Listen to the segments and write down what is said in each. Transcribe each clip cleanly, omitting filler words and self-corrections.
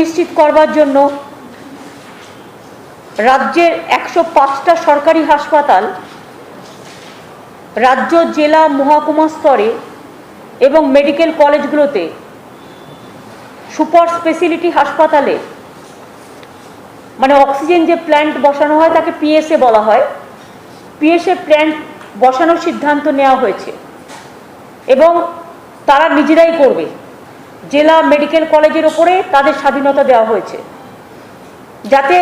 নিশ্চিত করবার জন্য রাজ্যের 105টা সরকারি হাসপাতাল, রাজ্য, জেলা, মহকুমা স্তরে এবং মেডিকেল কলেজগুলোতে সুপার স্পেশালিটি হাসপাতালে মানে অক্সিজেন যে প্ল্যান্ট বসানো হয় তাকে পিএসএ বলা হয়, পিএসএ প্ল্যান্ট বসানোর সিদ্ধান্ত নেওয়া হয়েছে এবং তারা নিজেরাই করবে। জেলা মেডিকেল কলেজের ওপরে তাদের স্বাধীনতা দেওয়া হয়েছে, যাতে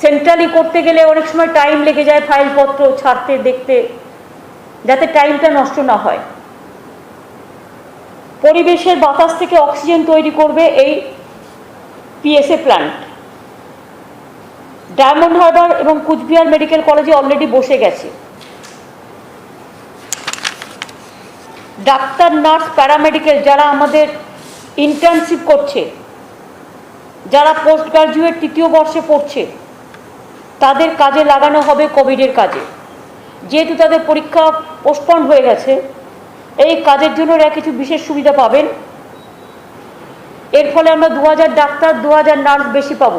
সেন্ট্রালি করতে গেলে অনেক সময় টাইম লেগে যায় ফাইলপত্র ছাড়তে দেখতে, যাতে টাইমটা নষ্ট না হয়। পরিবেশের বাতাস থেকে অক্সিজেন তৈরি করবে এই পিএসএ প্ল্যান্ট। ডায়মন্ড হারবার এবং কুচবিহার মেডিকেল কলেজে অলরেডি বসে গেছে। ডাক্তার, নার্স, প্যারামেডিক্যাল যারা আমাদের ইন্টার্নশিপ করছে, যারা পোস্ট গ্রাজুয়েট তৃতীয় বর্ষে পড়ছে, তাদের কাজে লাগানো হবে কোভিডের কাজে। যেহেতু তাদের পরীক্ষা পোস্টপন্ড হয়ে গেছে, এই কাজের জন্য এরা কিছু বিশেষ সুবিধা পাবেন। এর ফলে আমরা 2000 ডাক্তার, 2000 নার্স বেশি পাব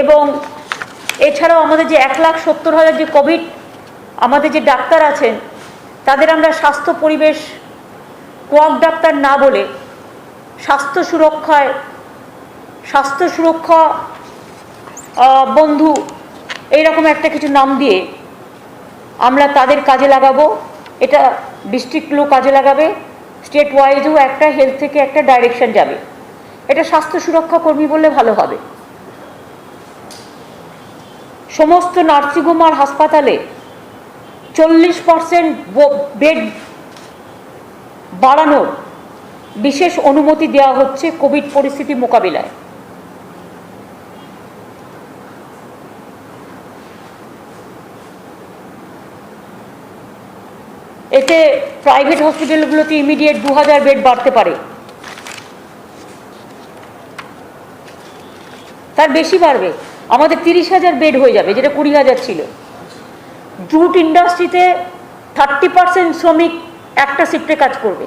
এবং এছাড়াও আমাদের যে 1,70,000 যে কোভিড আমাদের যে ডাক্তার আছেন, তাদের আমরা স্বাস্থ্য পরিবেশ কোয়াক ডাক্তার না বলে স্বাস্থ্য সুরক্ষা বন্ধু এইরকম একটা কিছু নাম দিয়ে আমরা তাদের কাজে লাগাবো। এটা ডিস্ট্রিক্টগুলো কাজে লাগাবে, স্টেট ওয়াইজও একটা হেলথ থেকে একটা ডাইরেকশন যাবে। এটা স্বাস্থ্য সুরক্ষা কর্মী বললে ভালো হবে। সমস্ত নার্সিংহোম আর হাসপাতালে 40% বেড বাড়ানোর বিশেষ অনুমতি দেওয়া হচ্ছে কোভিড পরিস্থিতি মোকাবিলায়। এতে প্রাইভেট হসপিটালগুলোতে ইমিডিয়েট 2000 বেড বাড়তে পারে, তার বেশি বাড়বে। আমাদের 30,000 বেড হয়ে যাবে, যেটা 20,000 ছিল। জুট ইন্ডাস্ট্রিতে 30% শ্রমিক একটা শিফটে কাজ করবে,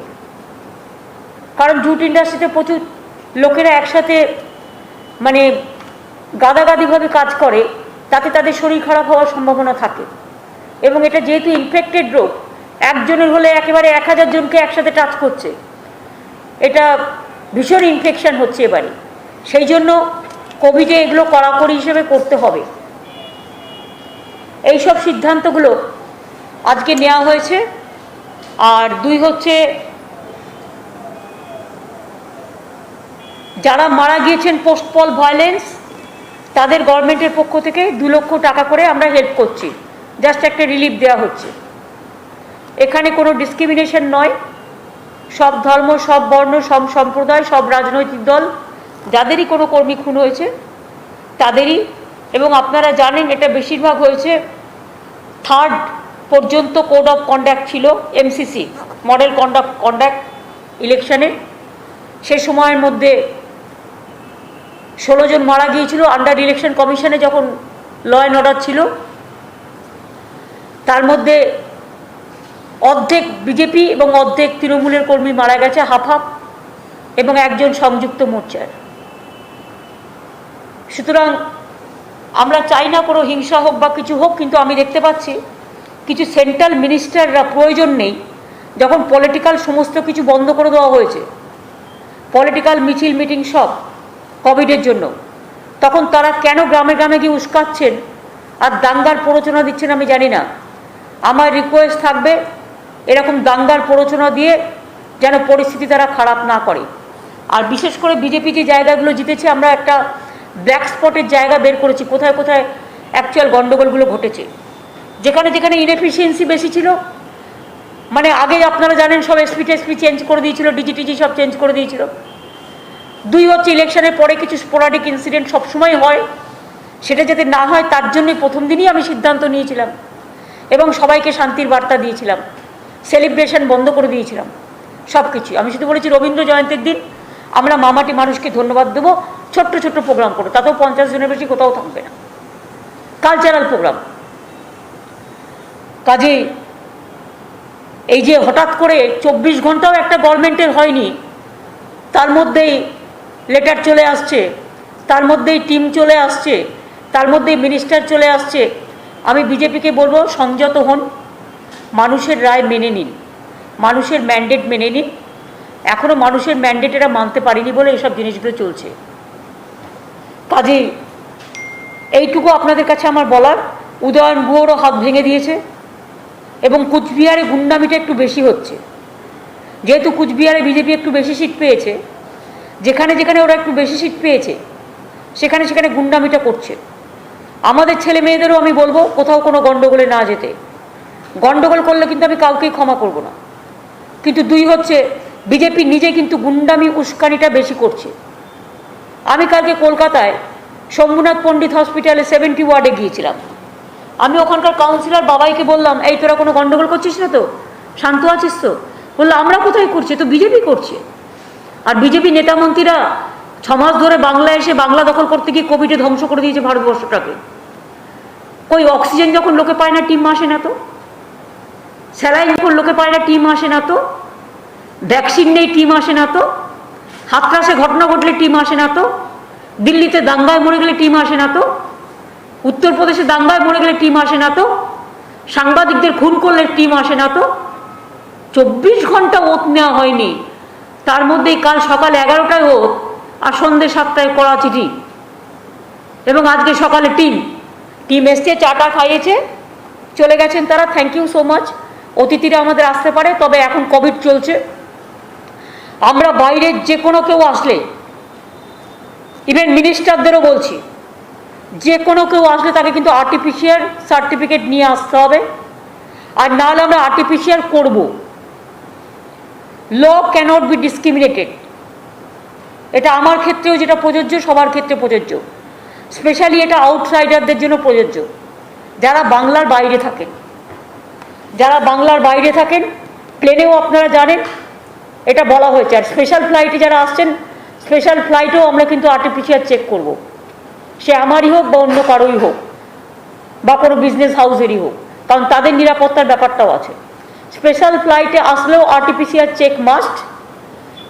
কারণ জুট ইন্ডাস্ট্রিতে প্রচুর লোকেরা একসাথে মানে গাদাগাদিভাবে কাজ করে, তাতে তাদের শরীর খারাপ হওয়ার সম্ভাবনা থাকে। এবং এটা যেহেতু ইনফেক্টেড রোগ, একজনের হলে একেবারে 1000 জনকে একসাথে টাচ করছে, এটা ভীষণ ইনফেকশন হচ্ছে এবারে। সেই জন্য কোভিডে এগুলো কড়াকড়ি হিসেবে করতে হবে। এইসব সিদ্ধান্তগুলো আজকে নেওয়া হয়েছে। আর 2 হচ্ছে, যারা মারা গিয়েছেন পোস্টপল ভায়োলেন্স, তাদের গভর্নমেন্টের পক্ষ থেকে 2 লক্ষ টাকা করে আমরা হেল্প করছি, জাস্ট একটা রিলিফ দেওয়া হচ্ছে। এখানে কোনো ডিসক্রিমিনেশন নয়, সব ধর্ম, সব বর্ণ, সব সম্প্রদায়, সব রাজনৈতিক দল, যাদেরই কোনো কর্মী খুন হয়েছে তাদেরই। এবং আপনারা জানেন এটা বেশিরভাগ হয়েছে 3rd পর্যন্ত কোড অফ কন্ডাক্ট ছিল, এমসিসি মডেল কন্ডাক্ট ইলেকশনে। সে সময়ের মধ্যে 16 জন মারা গিয়েছিল আন্ডার ইলেকশন কমিশনে যখন ল অ্যান্ড অর্ডার ছিল। তার মধ্যে অর্ধেক বিজেপি এবং অর্ধেক তৃণমূলের কর্মী মারা গেছে, হাফ হাফ, এবং একজন সংযুক্ত মোর্চার। সুতরাং আমরা চাই না কোনো হিংসা হোক বা কিছু হোক, কিন্তু আমি দেখতে পাচ্ছি কিছু সেন্ট্রাল মিনিস্টাররা প্রয়োজন নেই, যখন পলিটিক্যাল সমস্ত কিছু বন্ধ করে দেওয়া হয়েছে, পলিটিক্যাল মিছিল মিটিং সব কোভিডের জন্য, তখন তারা কেন গ্রামে গ্রামে গিয়ে উস্কাচ্ছেন আর দাঙ্গার প্ররোচনা দিচ্ছেন আমি জানি না। আমার রিকোয়েস্ট থাকবে এরকম দাঙ্গার প্ররোচনা দিয়ে যেন পরিস্থিতি তারা খারাপ না করে। আর বিশেষ করে বিজেপি যে জায়গাগুলো জিতেছে, আমরা একটা ব্ল্যাক স্পটের জায়গা বের করেছি, কোথায় কোথায় অ্যাকচুয়াল গণ্ডগোলগুলো ঘটেছে, যেখানে যেখানে ইনএফিসিয়েন্সি বেশি ছিল। মানে আগে আপনারা জানেন সব এসপি চেঞ্জ করে দিয়েছিল, ডিজিটিজি সব চেঞ্জ করে দিয়েছিল। 2 হচ্ছে ইলেকশনের পরে কিছু স্পোরাডিক ইনসিডেন্ট সবসময় হয়, সেটা যাতে না হয় তার জন্যই প্রথম দিনই আমি সিদ্ধান্ত নিয়েছিলাম এবং সবাইকে শান্তির বার্তা দিয়েছিলাম, সেলিব্রেশন বন্ধ করে দিয়েছিলাম সব কিছু। আমি শুধু বলেছি রবীন্দ্র জয়ন্তীর দিন আমরা মামাটি মানুষকে ধন্যবাদ দেবো, ছোট্ট ছোট্ট প্রোগ্রাম করবো, তাতেও 50 জনের বেশি কোথাও থাকবে না, কালচারাল প্রোগ্রাম। কাজেই এই যে হঠাৎ করে 24 ঘন্টাও একটা গভর্নমেন্টের হয়নি, তার মধ্যেই লেটার চলে আসছে, তার মধ্যেই টিম চলে আসছে, তার মধ্যেই মিনিস্টার চলে আসছে। আমি বিজেপিকে বলবো, সংযত হন, মানুষের রায় মেনে নিন, মানুষের ম্যান্ডেট মেনে নিন। এখনও মানুষের ম্যান্ডেট এরা মানতে পারেনি বলে এসব জিনিসগুলো চলছে। কাজেই এইটুকু আপনাদের কাছে আমার বলার। উদয়ন গুহরও হাত ভেঙে দিয়েছে এবং কুচবিহারে গুন্ডামিটা একটু বেশি হচ্ছে। যেহেতু কুচবিহারে বিজেপি একটু বেশি সিট পেয়েছে, যেখানে যেখানে ওরা একটু বেশি সিট পেয়েছে সেখানে সেখানে গুন্ডামিটা করছে। আমাদের ছেলে মেয়েদেরও আমি বলবো কোথাও কোনো গণ্ডগোলে না যেতে। গণ্ডগোল করলে কিন্তু আমি কাউকেই ক্ষমা করব না। কিন্তু দুই হচ্ছে, বিজেপি নিজে কিন্তু গুন্ডামি উস্কানিটা বেশি করছে। আমি কালকে কলকাতায় শম্ভুনাথ পণ্ডিত হসপিটালে 70 ওয়ার্ডে গিয়েছিলাম। আমি ওখানকার কাউন্সিলর বাবাইকে বললাম, এই তোরা কোনো গণ্ডগোল করছিস না তো, শান্ত আছিস তো? বললো আমরা কোথায় করছি, তো বিজেপি করছে। আর বিজেপি নেতামন্ত্রীরা 6 মাস ধরে বাংলায় এসে বাংলা দখল করতে গিয়ে কোভিডে ধ্বংস করে দিয়েছে ভারতবর্ষটাকে। কই অক্সিজেন যখন লোকে পায় না টিম আসে না তো, স্যালাইন যখন লোকে পায় না টিম আসে না তো, ভ্যাকসিন নেই টিম আসে না তো, হাতরাসে ঘটনা ঘটলে টিম আসে না তো, দিল্লিতে দাঙ্গায় মরে গেলে টিম আসে না তো, উত্তরপ্রদেশে দাঙ্গায় মরে গেলে টিম আসে না তো, সাংবাদিকদের খুন করলে টিম আসে না তো। 24 ঘন্টা ওত নেওয়া হয়নি, তার মধ্যেই কাল সকাল 11টায় ওত আর সন্ধ্যে 7টায় করা চিঠি। এবং আজকে সকালে টিম এসছে, চাটা খাইয়েছে, চলে গেছেন তারা। Thank you so much. অতিথিরা আমাদের আসতে পারে, তবে এখন কোভিড চলছে। আমরা বাইরের যে কোনো কেউ আসলে, ইভেন মিনিস্টারদেরও বলছি, যে কোনো কেউ আসলে তাকে কিন্তু আরটিপিসিআর সার্টিফিকেট নিয়ে আসতে হবে, আর নাহলে আমরা আরটিপিসিআর করব। ল ক্যানট বি ডিসক্রিমিনেটেড। এটা আমার ক্ষেত্রেও যেটা প্রযোজ্য, সবার ক্ষেত্রে প্রযোজ্য। স্পেশালি এটা আউটসাইডারদের জন্য প্রযোজ্য, যারা বাংলার বাইরে থাকেন। যারা বাংলার বাইরে থাকেন, প্লেনেও আপনারা জানেন এটা বলা হয়েছে। আর স্পেশাল ফ্লাইটে যারা আসছেন, স্পেশাল ফ্লাইটেও আমরা কিন্তু আরটিপিসিআর চেক করব। সে আমারই হোক বা অন্য কারোই হোক, বা কোনো বিজনেস হাউসেরই হোক, কারণ তাদের নিরাপত্তার ব্যাপারটাও আছে। স্পেশাল ফ্লাইটে আসলেও আরটিপিসিআর চেক মাস্ট,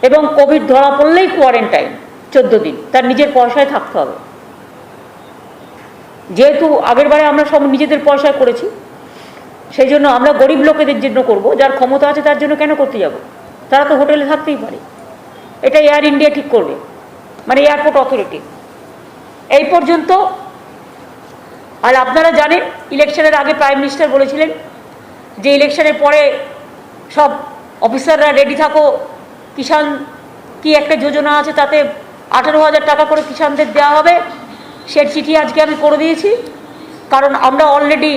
এবং কোভিড ধরা পড়লেই কোয়ারেন্টাইন 14 দিন, তার নিজের পয়সায় থাকতে হবে। যেহেতু আগের বারে আমরা সব নিজেদের পয়সায় করেছি, সেই জন্য আমরা গরিব লোকেদের জন্য করব। যার ক্ষমতা আছে তার জন্য কেন করতে যাব? তারা তো হোটেলে থাকতেই পারে। এটা এয়ার ইন্ডিয়া ঠিক করবে, মানে এয়ারপোর্ট অথরিটি। এই পর্যন্ত। আর আপনারা জানেন, ইলেকশনের আগে প্রাইম মিনিস্টার বলেছিলেন যে ইলেকশনের পরে সব অফিসাররা রেডি থাকো, কিষাণ কি একটা যোজনা আছে, তাতে 18,000 টাকা করে কিষাণদের দেওয়া হবে। সে চিঠি আজকে আমি করে দিয়েছি, কারণ আমরা অলরেডি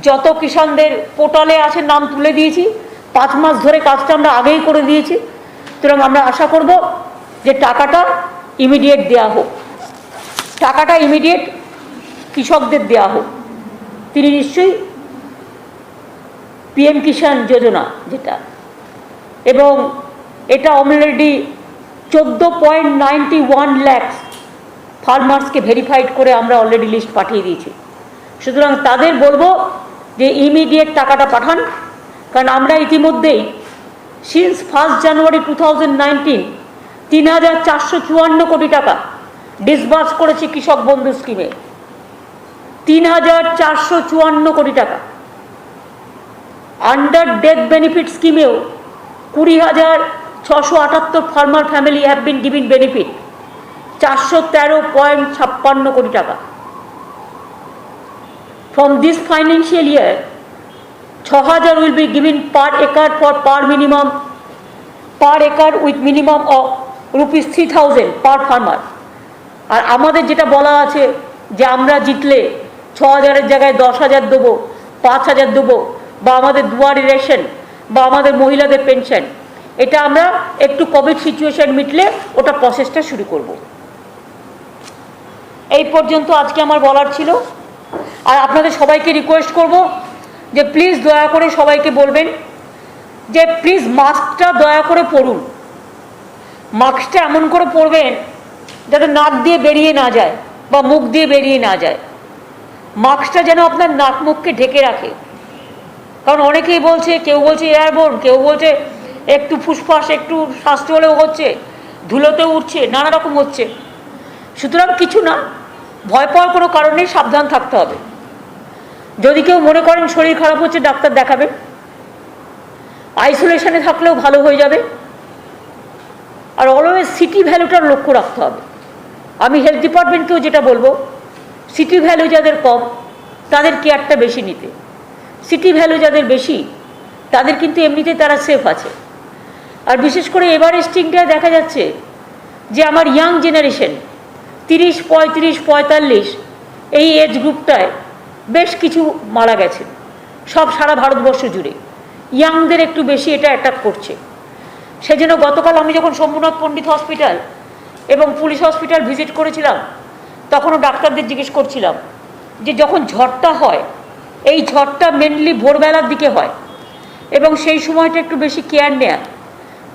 যত কিষাণদের পোর্টালে আছে নাম তুলে দিয়েছি। 5 মাস ধরে কাজটা আমরা আগেই করে দিয়েছি। সুতরাং আমরা আশা করব যে টাকাটা ইমিডিয়েট দেওয়া হোক, টাকাটা ইমিডিয়েট কৃষকদের দেওয়া হোক। তিনি নিশ্চয়ই পিএম কিষাণ যোজনা যেটা, এবং এটা অলরেডি 14.91 লাখ ফার্মার্সকে ভেরিফাইড করে আমরা অলরেডি লিস্ট পাঠিয়ে দিয়েছি। সুতরাং তাদের বলবো যে ইমিডিয়েট টাকাটা পাঠান, কারণ আমরা ইতিমধ্যেই সিন্স 1 জানুয়ারি 2019 3,454 কোটি টাকা ডিসবার্স করেছি কৃষক বন্ধু স্কিমে। 3,454 কোটি টাকা। আন্ডার ডেথ বেনিফিট স্কিমেও 20,678 farmer family have been giving benefit, 413.56 কোটি টাকা। From this financial year, 6,000 will be given per acre for per acre with minimum of rupees 3,000 per farmer. আর আমাদের যেটা বলা আছে যে আমরা জিতলে 6,000-এর জায়গায় 10,000 দেবো, 5,000 দেবো, বা আমাদের দুয়ারি রেশন, বা আমাদের মহিলাদের পেনশন, এটা আমরা একটু কোভিড সিচুয়েশন মিটলে ওটা প্রসেসটা শুরু করব। এই পর্যন্ত আজকে আমার বলার ছিল। আর আপনাদের সবাইকে রিকোয়েস্ট করব যে প্লিজ দয়া করে সবাইকে বলবেন যে প্লিজ মাস্কটা দয়া করে পরুন। মাস্কটা এমন করে পরবেন যাতে নাক দিয়ে বেরিয়ে না যায় বা মুখ দিয়ে বেরিয়ে না যায়। মাস্কটা যেন আপনার নাক মুখকে ঢেকে রাখে। কারণ অনেকেই বলছে, কেউ বলছে এয়ারবোর্ন, কেউ বলছে একটু ফুসফাস একটু শ্বাস হলেও হচ্ছে। ধুলোতে উঠছে, নানা রকম হচ্ছে। সুতরাং কিছু না, ভয় পাওয়ার কোনো কারণ নেই, সাবধান থাকতে হবে। যদি কেউ মনে করেন শরীর খারাপ হচ্ছে, ডাক্তার দেখাবেন, আইসোলেশনে থাকলেও ভালো হয়ে যাবে। আর অলওয়েজ সিটি ভ্যালুটার লক্ষ্য রাখতে হবে। আমি হেলথ ডিপার্টমেন্টকেও যেটা বলবো, সিটি ভ্যালু যাদের কম তাদের কেয়ারটা বেশি নিতে, সিটি ভ্যালু যাদের বেশি তাদের কিন্তু এমনিতেই তারা সেফ আছে। আর বিশেষ করে এভারেস্টিংটায় দেখা যাচ্ছে যে আমার ইয়াং জেনারেশন 30, 35, 45 এই এজ গ্রুপটায় বেশ কিছু মারা গেছে, সব সারা ভারতবর্ষ জুড়ে। ইয়াংদের একটু বেশি এটা অ্যাটাক করছে। সেজন্য গতকাল আমি যখন শম্ভুনাথ পণ্ডিত হসপিটাল এবং পুলিশ হসপিটাল ভিজিট করেছিলাম, তখনও ডাক্তারদের জিজ্ঞেস করছিলাম যে যখন ঝড়টা হয়, এই ঝড়টা মেনলি ভোরবেলার দিকে হয় এবং সেই সময়টা একটু বেশি কেয়ার নেয়া।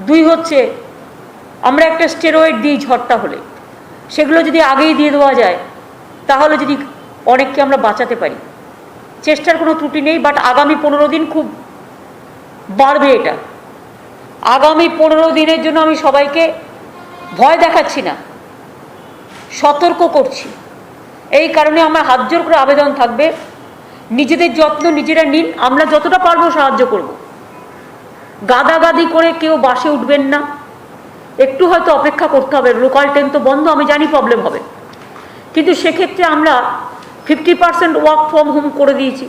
2 হচ্ছে আমরা একটা স্টেরয়েড দিই ঝড়টা হলে, সেগুলো যদি আগেই দিয়ে দেওয়া যায় তাহলে যদি অনেককে আমরা বাঁচাতে পারি। চেষ্টার কোনো ত্রুটি নেই, বাট আগামী 15 দিন খুব বাড়বে এটা। আগামী 15 দিনের জন্য আমি সবাইকে ভয় দেখাচ্ছি না, সতর্ক করছি। এই কারণে আমার হাত জোর করে আবেদন থাকবে, নিজেদের যত্ন নিজেরা নিন, আমরা যতটা পারবো সাহায্য করব। গাদাগাদি করে কেউ বাসে উঠবেন না, একটু হয়তো অপেক্ষা করতে হবে। লোকাল ট্রেন তো বন্ধ, আমি জানি প্রবলেম হবে, কিন্তু সেক্ষেত্রে আমরা 50% ওয়ার্ক ফ্রম হোম করে দিয়েছি,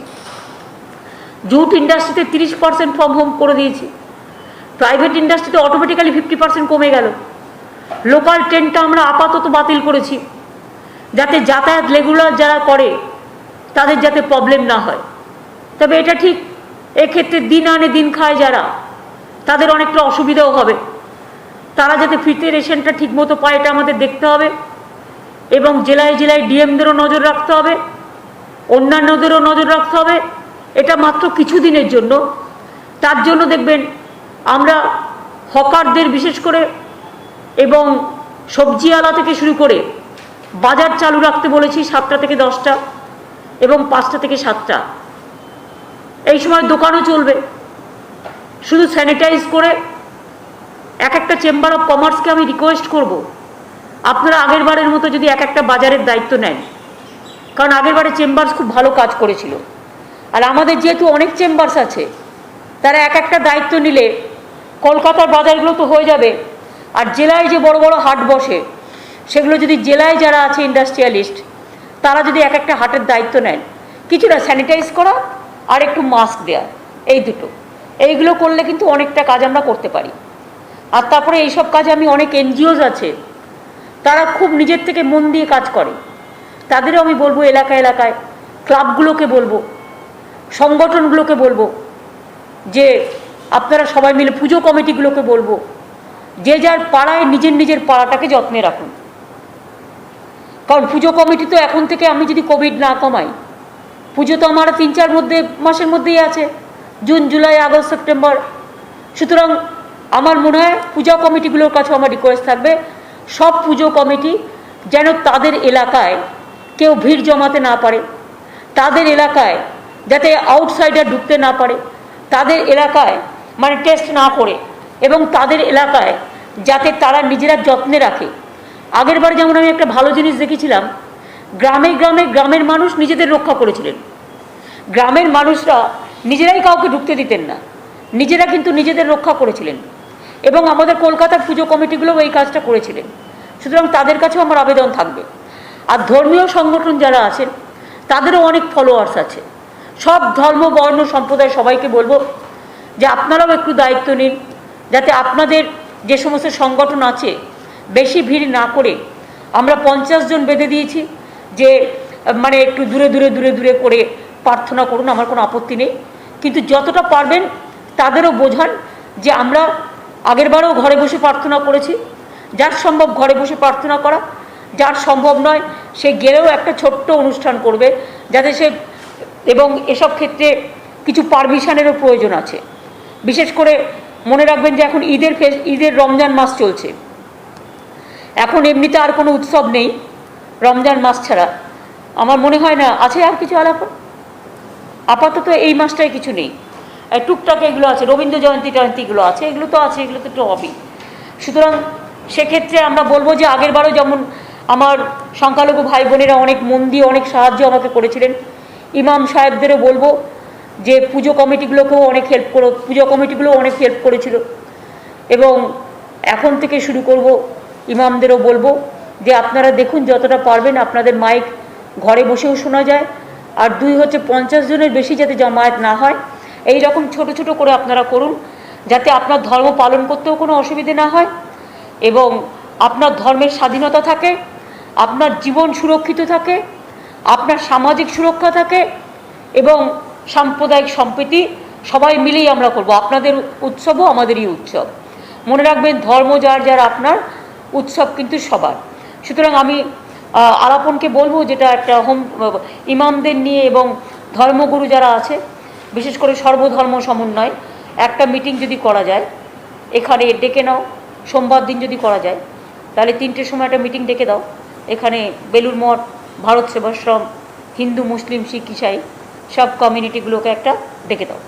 জুট ইন্ডাস্ট্রিতে 30% ফ্রম হোম করে দিয়েছি, প্রাইভেট ইন্ডাস্ট্রিতে অটোমেটিক্যালি 50% কমে গেল। লোকাল ট্রেনটা আমরা আপাতত বাতিল করেছি, যাতে যাতায়াত রেগুলার যারা করে তাদের যাতে প্রবলেম না হয়। তবে এটা ঠিক, এক্ষেত্রে দিন আনে দিন খায় যারা, তাদের অনেকটা অসুবিধাও হবে। তারা যাতে ফিরতে রেশনটা ঠিকমতো পায় এটা আমাদের দেখতে হবে, এবং জেলায় জেলায় ডিএমদেরও নজর রাখতে হবে, অন্যান্যদেরও নজর রাখতে হবে। এটা মাত্র কিছু দিনের জন্য। তার জন্য দেখবেন আমরা হকারদের বিশেষ করে এবং সবজিওয়ালা থেকে শুরু করে বাজার চালু রাখতে বলেছি 7টা থেকে 10টা এবং 5টা থেকে 7টা। এই সময় দোকানও চলবে, শুধু স্যানিটাইজ করে। একটা চেম্বার অফ কমার্সকে আমি রিকোয়েস্ট করব, আপনারা আগের বারের মতো যদি একটা বাজারের দায়িত্ব নেন, কারণ আগের বারে চেম্বার্স খুব ভালো কাজ করেছিল। আর আমাদের যেহেতু অনেক চেম্বার্স আছে, তারা একটা দায়িত্ব নিলে কলকাতার বাজারগুলো তো হয়ে যাবে। আর জেলায় যে বড় বড় হাট বসে, সেগুলো যদি জেলায় যারা আছে ইন্ডাস্ট্রিয়ালিস্ট, তারা যদি একটা হাটের দায়িত্ব নেন, কিছুটা স্যানিটাইজ করা আর একটু মাস্ক দেওয়া, এই দুটো, এইগুলো করলে কিন্তু অনেকটা কাজ আমরা করতে পারি। আর তারপরে এইসব কাজে আমি অনেক এনজিওস আছে, তারা খুব নিজের থেকে মন দিয়ে কাজ করে, তাদেরও আমি বলবো এলাকায় এলাকায় ক্লাবগুলোকে বলবো, সংগঠনগুলোকে বলবো যে আপনারা সবাই মিলে, পুজো কমিটিগুলোকে বলবো যে যার পাড়ায় নিজের নিজের পাড়াটাকে যত্নে রাখুন। কারণ পুজো কমিটি তো এখন থেকে আমি যদি কোভিড না কমাই, পুজো তো আমার 3-4 মাসের মধ্যেই আছে, জুন, জুলাই, আগস্ট, সেপ্টেম্বর। সুতরাং আমার মনে হয় পূজা কমিটিগুলোর কাছে আমার রিকোয়েস্ট থাকবে, সব পুজো কমিটি যেন তাদের এলাকায় কেউ ভিড় জমাতে না পারে, তাদের এলাকায় যাতে আউটসাইডার ঢুকতে না পারে, তাদের এলাকায় মানে টেস্ট না করে, এবং তাদের এলাকায় যাতে তারা নিজেরা যত্নে রাখে। আগের বারে যেমন আমি একটা ভালো জিনিস দেখেছিলাম, গ্রামে গ্রামে গ্রামের মানুষ নিজেদের রক্ষা করেছিলেন। গ্রামের মানুষরা নিজেরাই কাউকে ঢুকতে দিতেন না, নিজেরা কিন্তু নিজেদের রক্ষা করেছিলেন, এবং আমাদের কলকাতার পুজো কমিটিগুলোও এই কাজটা করেছিলেন। সুতরাং তাদের কাছেও আমার আবেদন থাকবে। আর ধর্মীয় সংগঠন যারা আছেন তাদেরও অনেক ফলোয়ার্স আছে, সব ধর্ম, বর্ণ, সম্প্রদায় সবাইকে বলবো যে আপনারাও একটু দায়িত্ব নিন, যাতে আপনাদের যে সমস্ত সংগঠন আছে বেশি ভিড় না করে, আমরা 50 জন বেঁধে দিয়েছি যে মানে একটু দূরে দূরে দূরে দূরে করে প্রার্থনা করুন, আমার কোনো আপত্তি নেই, কিন্তু যতটা পারবেন তাদেরও বোঝান যে আমরা আগেরবারেও ঘরে বসে প্রার্থনা করেছি, যার সম্ভব ঘরে বসে প্রার্থনা করা, যার সম্ভব নয় সে গেলেও একটা ছোট্ট অনুষ্ঠান করবে যাতে সে, এবং এসব ক্ষেত্রে কিছু পারমিশনেরও প্রয়োজন আছে। বিশেষ করে মনে রাখবেন যে এখন ঈদের রমজান মাস চলছে, এখন এমনিতে আর কোনো উৎসব নেই রমজান মাস ছাড়া, আমার মনে হয় না আছে আর কিছু আপাতত এই মাসটায় কিছু নেই, টুকটাক এগুলো আছে, রবীন্দ্র জয়ন্তীগুলো আছে, এগুলো তো আছে, এগুলো তো একটু হবেই। সুতরাং সেক্ষেত্রে আমরা বলবো যে আগেরবারও যেমন আমার সংখ্যালঘু ভাই বোনেরা অনেক মন দিয়ে অনেক সাহায্য আমাকে করেছিলেন, ইমাম সাহেবদেরও বলবো যে পুজো কমিটিগুলোকেও অনেক হেল্প করেছিল। এবং এখন থেকে শুরু করব, ইমামদেরও বলবো যে আপনারা দেখুন যতটা পারবেন আপনাদের মাইক ঘরে বসেও শোনা যায়, আর 2 হচ্ছে 50 জনের বেশি যাতে জমায়েত না হয়, এই রকম ছোট ছোট করে আপনারা করুন যাতে আপনার ধর্ম পালন করতেও কোনো অসুবিধে না হয় এবং আপনার ধর্মের স্বাধীনতা থাকে, আপনার জীবন সুরক্ষিত থাকে, আপনার সামাজিক সুরক্ষা থাকে এবং সাম্প্রদায়িক সম্প্রীতি সবাই মিলেই আমরা করব। আপনাদের উৎসবও আমাদেরই উৎসব। মনে রাখবেন ধর্ম যার যার, আপনার উৎসব কিন্তু সবার। সুতরাং আমি আলাপনকে বলবো যেটা একটা ইমামদের নিয়ে এবং ধর্মগুরু যারা আছে, বিশেষ করে সর্বধর্ম সমন্বয় একটা মিটিং যদি করা যায়, এখানে ডেকে নাও, সোমবার দিন যদি করা যায় তাহলে 3টের সময় একটা মিটিং ডেকে দাও, এখানে বেলুড় মঠ, ভারত সেবাশ্রম, হিন্দু মুসলিম শিখ ইসাই সব কমিউনিটিগুলোকে একটা ডেকে দাও।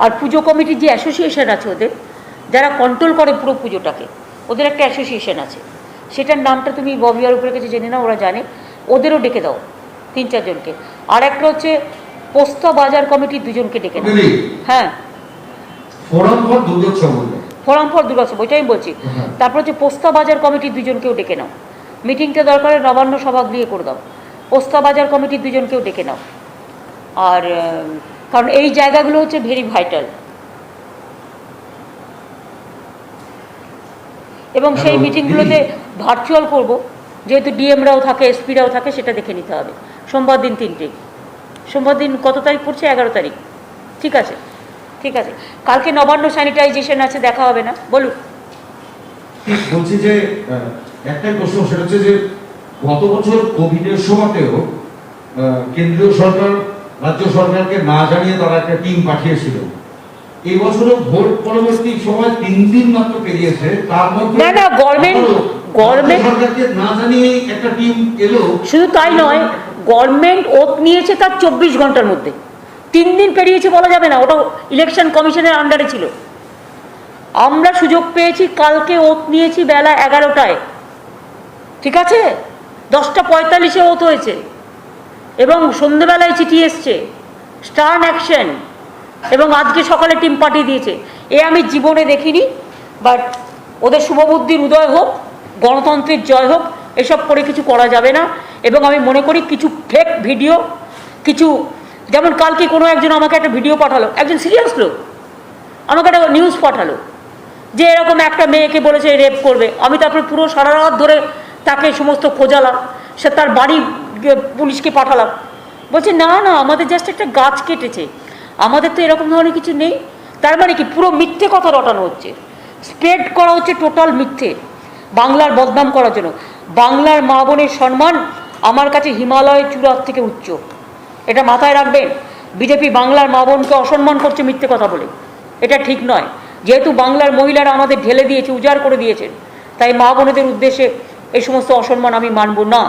আর পুজো কমিটির যে অ্যাসোসিয়েশন আছে ওদের, যারা কন্ট্রোল করে পুরো পুজোটাকে, ওদের একটা অ্যাসোসিয়েশন আছে, সেটার নামটা তুমি ববিয়ার উপরে কাছে জেনে নাও, ওরা জানে, ওদেরও ডেকে দাও 3-4 জনকে। আর একটা হচ্ছে পোস্তা বাজার কমিটির 2 জনকে ডেকে দাও। হ্যাঁ, ফোরাম ফর দুর্গোৎসব, ওইটাই আমি বলছি। তারপর হচ্ছে পোস্তা বাজার কমিটির 2 জনকেও ডেকে নাও। মিটিংটা দরকার নবান্ন সভাগৃহে করে দাও। পোস্তা বাজার কমিটির 2 জনকেও ডেকে নাও। আর কারণ এই জায়গাগুলো হচ্ছে ভেরি ভাইটাল, এবং সেই মিটিংগুলোতে ভার্চুয়াল করব, যেহেতু ডিএমরাও থাকে, এসপিরাও থাকে, সেটা দেখে নিতে হবে। সোমবার দিন 3টে, সোমবার দিন কত তারিখ পড়ছে? 11 তারিখ। ঠিক আছে, ঠিক আছে। কালকে নবান্ন স্যানিটাইজেশন আছে, দেখা হবে না? বলুন। বলছি যে একটাই প্রশ্ন, সেটা হচ্ছে যে গত বছর কোভিডের সময়তেও কেন্দ্রীয় সরকার রাজ্য সরকারকে না জানিয়ে তারা একটা টিম পাঠিয়েছিল। এই বছরও ভোট পরবর্তী সময় 3 দিন মাত্র পেরিয়েছে, তার মধ্যে না গভর্নমেন্ট সরকারকে না জানিয়ে একটা টিম এলো। শুধু তাই নয়, গভর্নমেন্ট ওত নিয়েছে তার 24 ঘন্টার মধ্যে। 3 দিন পেরিয়েছে বলা যাবে না, ওটা ইলেকশন কমিশনের আন্ডারে ছিল। আমরা সুযোগ পেয়েছি, কালকে ওত নিয়েছি বেলা 11টায়, ঠিক আছে? 10:45-এ ওত হয়েছে এবং সন্ধ্যেবেলায় চিঠি এসছে, স্টার্ন অ্যাকশন, এবং আজকে সকালে টিম পাঠিয়ে দিয়েছে। আমি জীবনে দেখিনি, বাট ওদের শুভবুদ্ধির উদয় হোক, গণতন্ত্রের জয় হোক। এসব করে কিছু করা যাবে না। এবং আমি মনে করি কিছু ফেক ভিডিও, কিছু, যেমন কালকে কোনো একজন আমাকে একটা ভিডিও পাঠালো, একজন সিরিয়াস লোক আমাকে একটা নিউজ পাঠালো যে এরকম একটা মেয়েকে বলেছে রেপ করবে। আমি তারপরে পুরো সারা রাত ধরে তাকে সমস্ত খোঁজালাম, সে তার বাড়ি পুলিশকে পাঠালাম। বলছে না না, আমাদের জাস্ট একটা গাছ কেটেছে, আমাদের তো এরকম ধরনের কিছু নেই। তার মানে কি? পুরো মিথ্যে কথা রটানো হচ্ছে, স্প্রেড করা হচ্ছে টোটাল মিথ্যে, বাংলার বদনাম করার জন্য। বাংলার মা বোনের সম্মান আমার কাছে হিমালয়ের চূড়ার থেকে উচ্চ, এটা মাথায় রাখবেন। বিজেপি বাংলার মা বোনকে অসম্মান করছে মিথ্যে কথা বলে, এটা ঠিক নয়। যেহেতু বাংলার মহিলারা আমাদের ঢেলে দিয়েছে, উজাড় করে দিয়েছেন, তাই মা বোনেদের উদ্দেশ্যে এই সমস্ত অসম্মান আমি মানব না।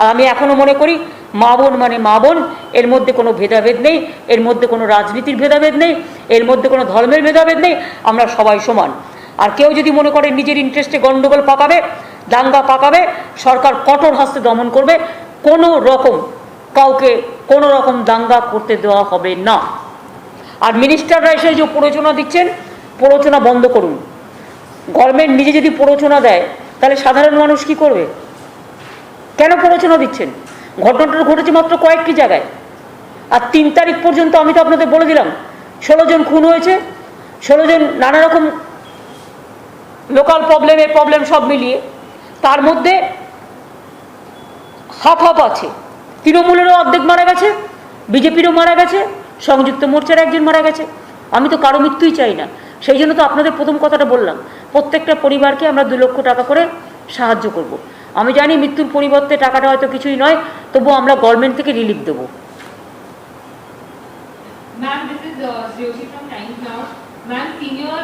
আর আমি এখনও মনে করি মা বোন মানে মা বোন, এর মধ্যে কোনো ভেদাভেদ নেই, এর মধ্যে কোনো রাজনীতির ভেদাভেদ নেই, এর মধ্যে কোনো ধর্মের ভেদাভেদ নেই, আমরা সবাই সমান। আর কেউ যদি মনে করে নিজের ইন্টারেস্টে গণ্ডগোল পাকাবে, দাঙ্গা পাকাবে, সরকার কঠোর হস্তে দমন করবে। কোনো রকম কাউকে কোনো রকম দাঙ্গা করতে দেওয়া হবে না। আর মিনিস্টাররা এসে যে প্ররোচনা দিচ্ছেন, প্ররোচনা বন্ধ করুন। গভর্নমেন্ট নিজে যদি প্ররোচনা দেয় তাহলে সাধারণ মানুষ কি করবে? কেন প্ররোচনা দিচ্ছেন? ঘটনাটা ঘটেছে মাত্র কয়েকটি জায়গায়, আর 3 তারিখ পর্যন্ত আমি তো আপনাদের বলে দিলাম 16 জন খুন হয়েছে, 16 জন নানা রকম লোকাল প্রবলেম সব মিলিয়ে। তার মধ্যে হাফ আছে, তৃণমূলেরও অর্ধেক মারা গেছে, বিজেপিরও মারা গেছে, সংযুক্ত মোর্চার একজন মারা গেছে। আমি তো কারো মৃত্যুই চাই না, সেই জন্য তো আপনাদের প্রথম কথাটা বললাম, প্রত্যেকটা পরিবারকে আমরা 2 লক্ষ টাকা করে সাহায্য করব। আমি জানি মৃত্যুর পরিবর্তে টাকাটা হয়তো কিছুই নয়, তবুও আমরা গভর্নমেন্ট থেকে রিলিফ দেবো। Ma'am, this is Jyoshi from Times Now. Ma'am, senior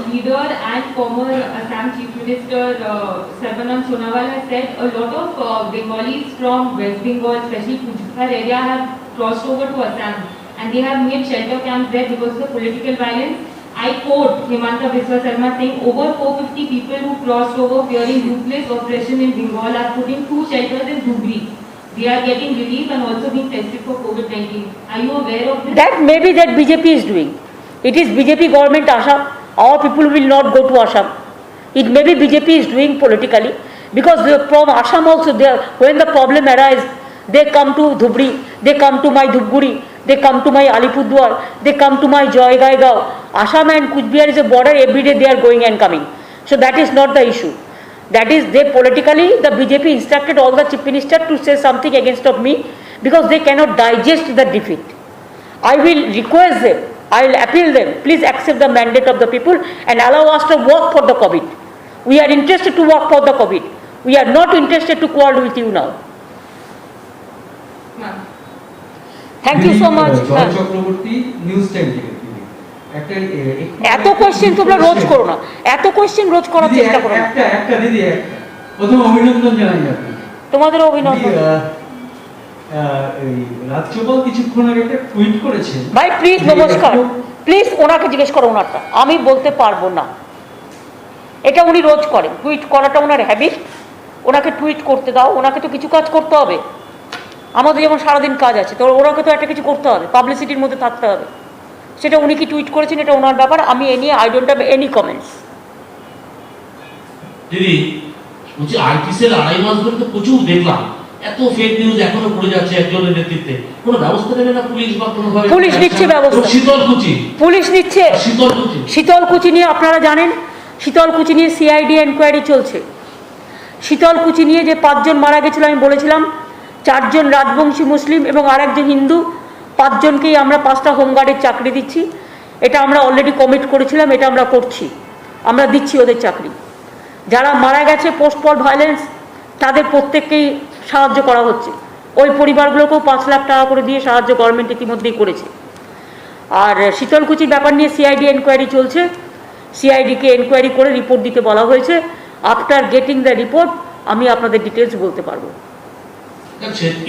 leader and former Assam Chief Minister Sarbanam Sonowal has said a lot of Bengalis from West Bengal, especially Pujhar area, have crossed over to Assam and they have made shelter camps there because of the political violence I quote Himanta Biswa Sarma saying, over 450 people who crossed over fearing ruthless oppression in Bengal are put in 2 shelters in Dhubri. They are getting relief and also being tested for COVID-19. Are you aware of this? That maybe that BJP is doing. It is BJP government Assam. Our people will not go to Assam. It may be BJP is doing politically, because from Assam also there, when the problem arises, they come to Dhubri, they come to my Dhubguri, they come to my Alipurduar, they come to my Joygaigaon. Assam and Kuch Bihar is a border, every day they are going and coming. So that is not the issue. That is, they politically, the BJP instructed all the chief minister to say something against of me, because they cannot digest the defeat. I will request them, I will appeal them, please accept the mandate of the people and allow us to work for the COVID. We are interested to work for the COVID. We are not interested to quarrel with you now. Ma'am. Thank you so much. Joy Chakraborty news 10 থেকে একটা এত question তোমরা রোজ করো না, এত question রোজ করার চেষ্টা করো না। একটা দিদি একটা প্রথম অভিনন্দন জানাই আপনাকে। তোমাদের অভিনন্দন। এই রাজ্যপাল কিছুক্ষণ আগে একটা টুইট করেছেন। ভাই প্লিজ নমস্কার, প্লিজ ওনাকে জিজ্ঞেস করো ওনারটা, আমি বলতে পারবো না। এটা উনি রোজ করেন, টুইট করাটা ওনার হ্যাবিট, ওনাকে টুইট করতে দাও, ওনাকে তো কিছু কাজ করতে হবে। আমাদের যেমন সারাদিন কাজ আছে, তো ওনাকে তো একটা কিছু করতে হবে, পাবলিসিটির মধ্যে থাকতে হবে। সেটা উনি কি টুইট করেছেন এটা ওনার ব্যাপার, আমি এ নিয়ে I don't have any comments. দিদি বলছি আইটি সেল 2.5 মাস ধরে তো প্রচুর দেখলাম, এত ফেক নিউজ এখনো পড়ে যাচ্ছে একজনের নেতৃত্বে, কোনো ব্যবস্থা নেবে না পুলিশ বা কোনোভাবে? পুলিশ নিচ্ছে ব্যবস্থা, শীতলকুচি পুলিশ নিচ্ছে। শীতলকুচি শীতলকুচি নিয়ে আপনারা জানেন, শীতলকুচি নিয়ে সিআইডি এনকোয়ারি চলছে। শীতলকুচি নিয়ে যে 5 জন মারা গেছিল, আমি বলেছিলাম 4 জন রাজবংশী মুসলিম এবং আরেকজন হিন্দু, 5 জনকেই আমরা 5টা হোমগার্ডের চাকরি দিচ্ছি। এটা আমরা অলরেডি কমিট করেছিলাম, এটা আমরা করছি, আমরা দিচ্ছি ওদের চাকরি। যারা মারা গেছে পোস্ট পল ভায়োলেন্স, তাদের প্রত্যেককেই সাহায্য করা হচ্ছে। ওই পরিবারগুলোকেও 5 লাখ টাকা করে দিয়ে সাহায্য গভর্নমেন্ট ইতিমধ্যেই করেছে। আর শীতলকুচির ব্যাপার নিয়ে সিআইডি এনকোয়ারি চলছে, সিআইডিকে এনকোয়ারি করে রিপোর্ট দিতে বলা হয়েছে। আফটার গেটিং দ্য রিপোর্ট আমি আপনাদের ডিটেলস বলতে পারবো।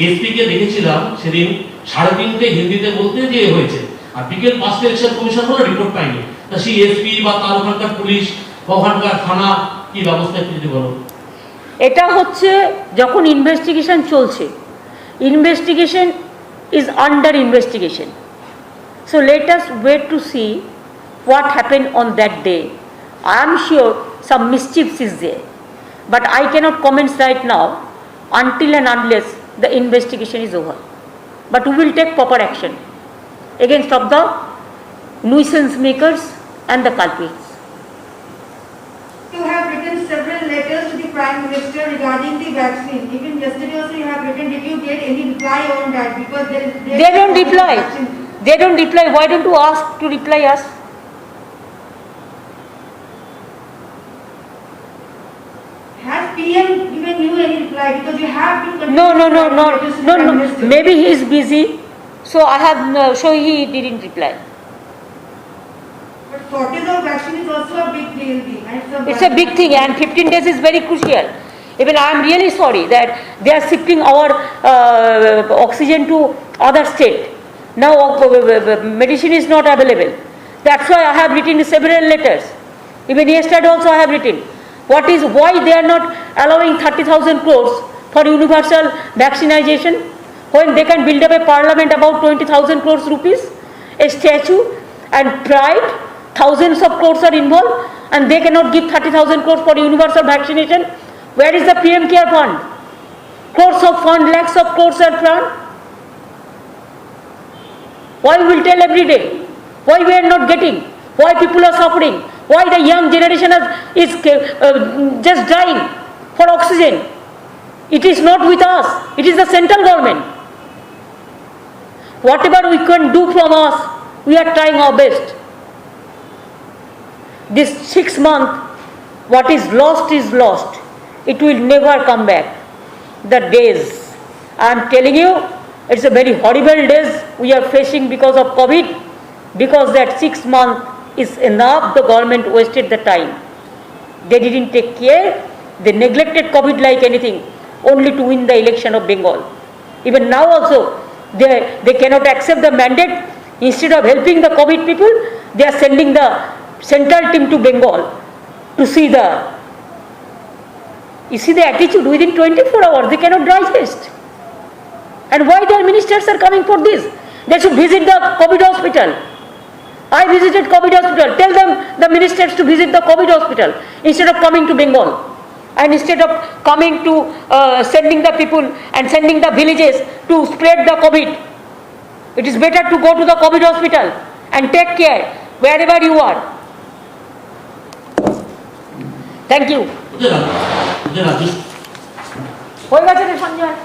এসপি কে দেখেছিলাম সেদিন 3:30 হিন্দিতে বলতে যে হয়েছে, আর বিকেল 5টা ইলেকশন কমিশন কোনো রিপোর্ট পাইনি। তা সেই এসপি বা তার ওখানকার পুলিশ বা ওখানকার থানা কি ব্যবস্থা একটু যদি বলো। এটা হচ্ছে যখন ইনভেস্টিগেশন চলছে, investigation is under investigation, so let us wait to see what happened on that day. I am sure some mischiefs is there, but I cannot comment right now until and unless the investigation is over. But we will take proper action against of the nuisance makers and the culprits. You have written several letters to the Prime Minister regarding the vaccine. Even yesterday also you have written. Did you get any reply on that? Because They don't reply. They don't reply. Why don't you ask to reply us? Has PM given you any reply? Because you have been No. letters to the Prime Minister. Maybe he is busy, so so he didn't reply. But shortage of vaccine is also a big deal. It's a big thing, and 15 days is very crucial. Even I am really sorry that they are shifting our oxygen to other state. Now medicine is not available. That's why I have written several letters. Even yesterday also I have written. Why they are not allowing 30,000 crores for universal vaccination when they can build up a parliament about 20,000 crores rupees, a statue and pride, thousands of crores are involved, and they cannot give 30,000 crores for universal vaccination. Where is the PM Care Fund? Crores of fund, lakhs of crores are fund. Why we will tell every day? Why we are not getting? Why people are suffering? Why the young generation is just dying for oxygen? It is not with us. It is the central government. Whatever we can do from us, we are trying our best. This 6 months, what is lost. It will never come back. The days, I am telling you, it's a very horrible days we are facing because of COVID, because that 6 months is enough. The government wasted the time. They didn't take care. They neglected COVID like anything, only to win the election of Bengal. Even now also, they cannot accept the mandate. Instead of helping the COVID people, they are sending the central team to Bengal to see the, you see the attitude within 24 hours, they cannot digest. And why their ministers are coming for this? They should visit the COVID hospital. I visited COVID hospital. Tell them, the ministers, to visit the COVID hospital instead of coming to Bengal. And instead of coming to sending the people and sending the villages to spread the COVID. It is better to go to the COVID hospital and take care wherever you are. Thank you. ওদের রাজ্য হয়ে গেছে রে সঞ্জয়।